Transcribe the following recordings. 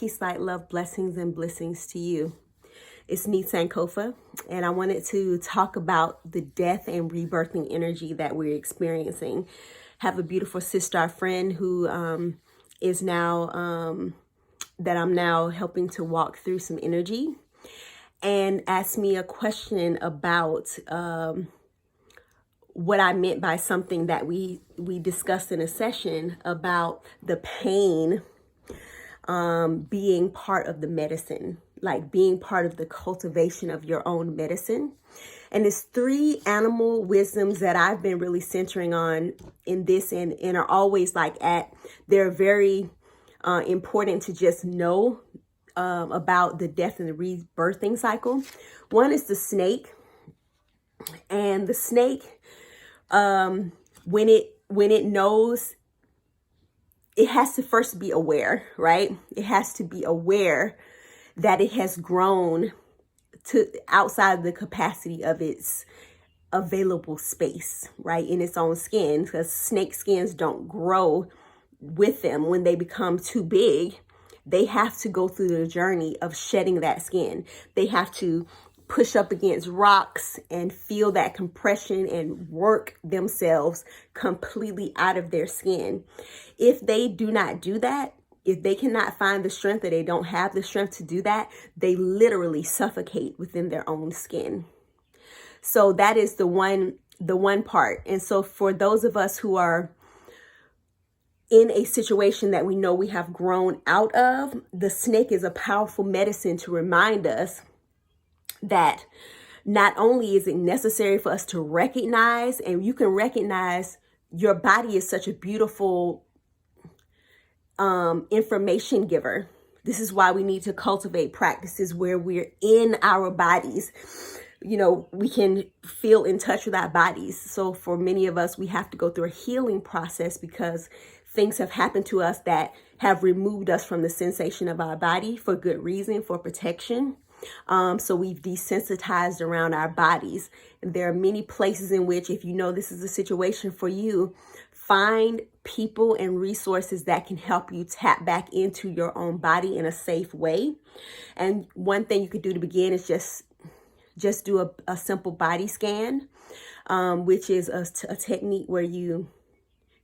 Peace, light, love, blessings, and blessings to you. It's me, Sankofa, and I wanted to talk about the death and rebirthing energy that we're experiencing. Have a beautiful sister friend who is now, that I'm now helping to walk through some energy, and asked me a question about what I meant by something that we discussed in a session about the pain being part of the medicine, like being part of the cultivation of your own medicine. And it's 3 animal wisdoms that I've been really centering on in this and are always they're very important to just know about the death and the rebirthing cycle. One is the snake. And the snake, when it knows, it has to first be aware, right? It has to be aware that it has grown to outside the capacity of its available space, right? In its own skin, because snake skins don't grow with them. When they become too big, they have to go through the journey of shedding that skin. They have to push up against rocks and feel that compression and work themselves completely out of their skin. If they do not do that, if they cannot find the strength, or they don't have the strength to do that, they literally suffocate within their own skin. So that is the one part. And so for those of us who are in a situation that we know we have grown out of, the snake is a powerful medicine to remind us that not only is it necessary for us to recognize, and you can recognize your body is such a beautiful information giver. This is why we need to cultivate practices where we're in our bodies. You know, we can feel in touch with our bodies. So for many of us, we have to go through a healing process because things have happened to us that have removed us from the sensation of our body for good reason, for protection. So we've desensitized around our bodies. And there are many places in which, if you know this is a situation for you, find people and resources that can help you tap back into your own body in a safe way. And one thing you could do to begin is just do a simple body scan, which is a technique where you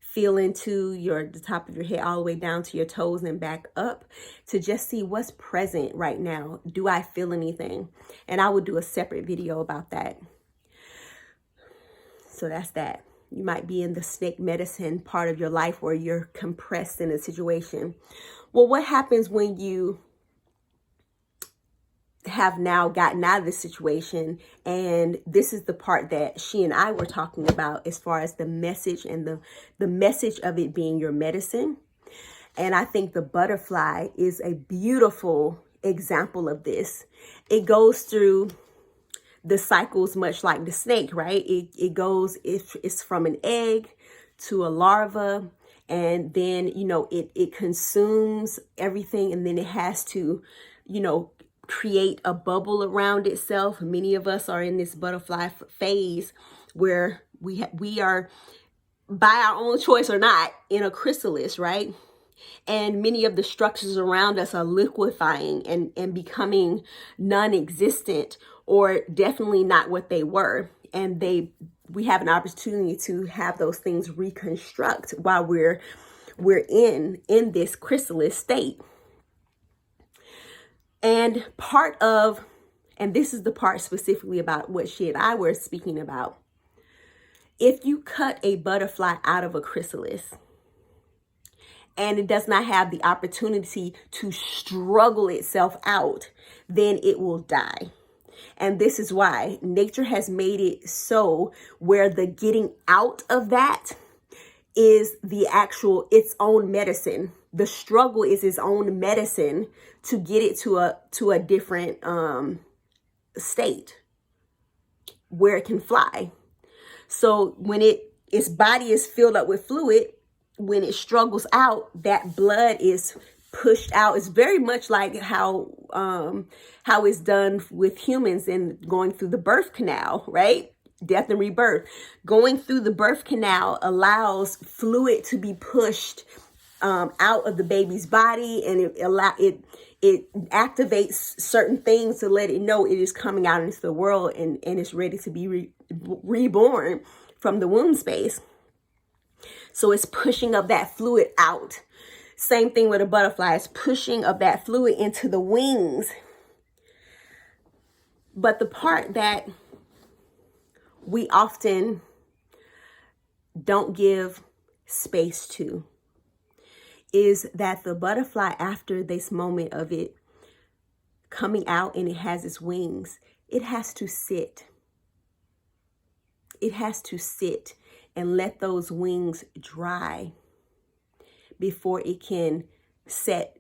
feel into the top of your head all the way down to your toes and back up to just see what's present right now. Do I feel anything? And I will do a separate video about that. So that's that. You might be in the snake medicine part of your life where you're compressed in a situation. Well, what happens when you have now gotten out of this situation? And this is the part that she and I were talking about as far as the message and the message of it being your medicine. And I think the butterfly is a beautiful example of this. It goes through the cycles much like the snake, right? It's from an egg to a larva, and then, it consumes everything, and then it has to, create a bubble around itself. Many of us are in this butterfly phase where we are, by our own choice or not, in a chrysalis, right? And many of the structures around us are liquefying and becoming non-existent, or definitely not what they were. And we have an opportunity to have those things reconstruct while we're in this chrysalis state. And and this is the part specifically about what she and I were speaking about. If you cut a butterfly out of a chrysalis and it does not have the opportunity to struggle itself out, then it will die. And this is why nature has made it so where the getting out of that is its own medicine. The struggle is its own medicine to get it to a different state where it can fly. So when its body is filled up with fluid, when it struggles out, that blood is pushed out. It's very much like how it's done with humans and going through the birth canal, right? Death and rebirth. Going through the birth canal allows fluid to be pushed out of the baby's body, and it activates certain things to let it know it is coming out into the world, and it's ready to be reborn from the womb space. So it's pushing of that fluid out. Same thing with a butterfly. It's pushing of that fluid into the wings. But the part that we often don't give space to is that the butterfly, after this moment of it coming out and it has its wings, it has to sit. It has to sit and let those wings dry before it can set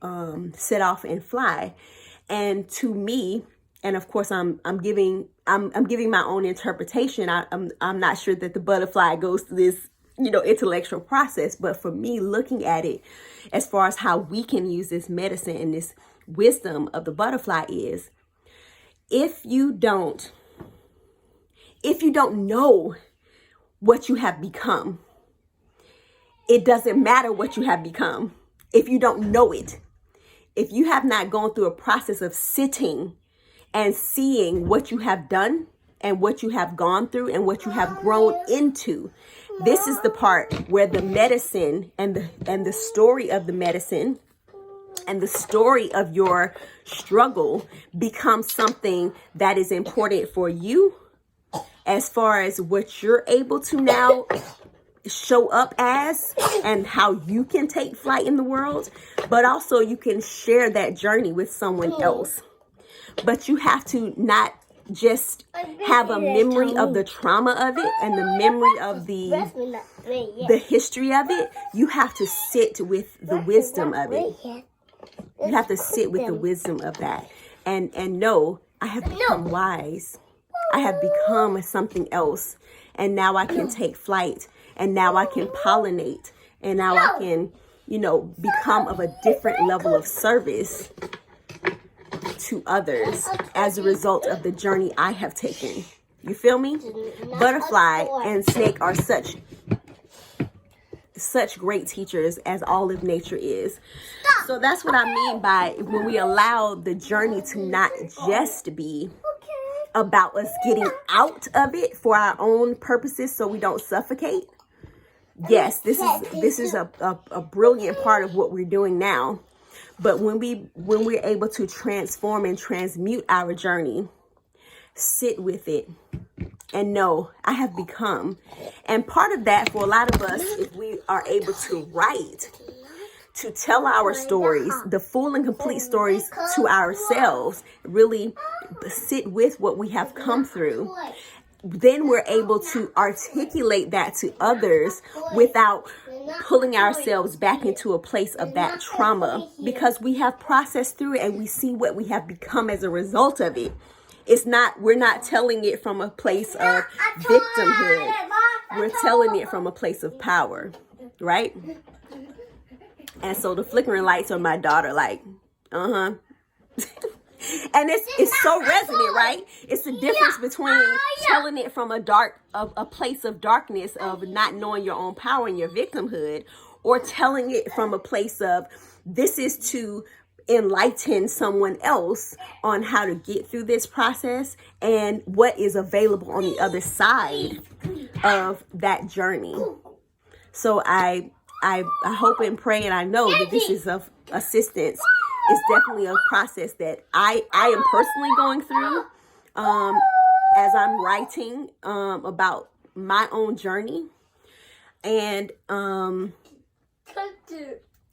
off and fly. And to me, and of course I'm giving my own interpretation. I'm not sure that the butterfly goes through this, intellectual process, but for me, looking at it as far as how we can use this medicine and this wisdom of the butterfly is, if you don't know what you have become, it doesn't matter what you have become. If you don't know it, if you have not gone through a process of sitting and seeing what you have done and what you have gone through and what you have grown into, this is the part where the medicine and the story of the medicine and the story of your struggle becomes something that is important for you, as far as what you're able to now show up as and how you can take flight in the world, but also you can share that journey with someone else. But you have to not just have a memory of the trauma of it and the memory of the history of it. You have to sit with the wisdom of it. You have to sit with the wisdom of that and know, I have become wise. I have become something else, and now I can take flight, and now I can pollinate, and now I can, become of a different level of service to others as a result of the journey I have taken. You feel me? Butterfly and snake are such great teachers, as all of nature is. So that's what I mean by when we allow the journey to not just be about us getting out of it for our own purposes so we don't suffocate. Yes, this is a brilliant part of what we're doing now. But when we're able to transform and transmute our journey, sit with it and know, I have become. And part of that for a lot of us, if we are able to write, to tell our stories, the full and complete stories to ourselves, really sit with what we have come through, then we're able to articulate that to others without pulling ourselves back into a place of that trauma, because we have processed through it and we see what we have become as a result of it. We're not telling it from a place of victimhood. We're telling it from a place of power, right? And so the flickering lights on my daughter, like, and it's so resonant, right? It's the difference between telling it from a place of darkness, of not knowing your own power and your victimhood, or telling it from a place of, this is to enlighten someone else on how to get through this process and what is available on the other side of that journey. So I hope and pray, and I know that this is of assistance. It's definitely a process that I am personally going through as I'm writing about my own journey. And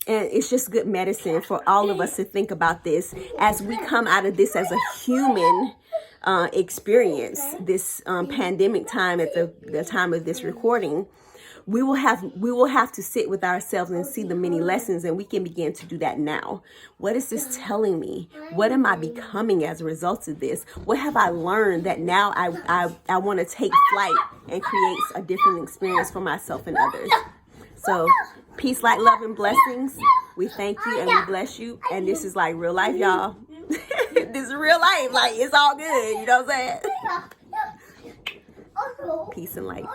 it's just good medicine for all of us to think about this as we come out of this as a human experience, this pandemic time at the time of this recording. We will have to sit with ourselves and see the many lessons, and we can begin to do that now. What is this telling me? What am I becoming as a result of this? What have I learned that now I want to take flight and create a different experience for myself and others? So peace, light, love, and blessings. We thank you and we bless you. And this is like real life, y'all. This is real life. Like, it's all good. You know what I'm saying? Peace and light.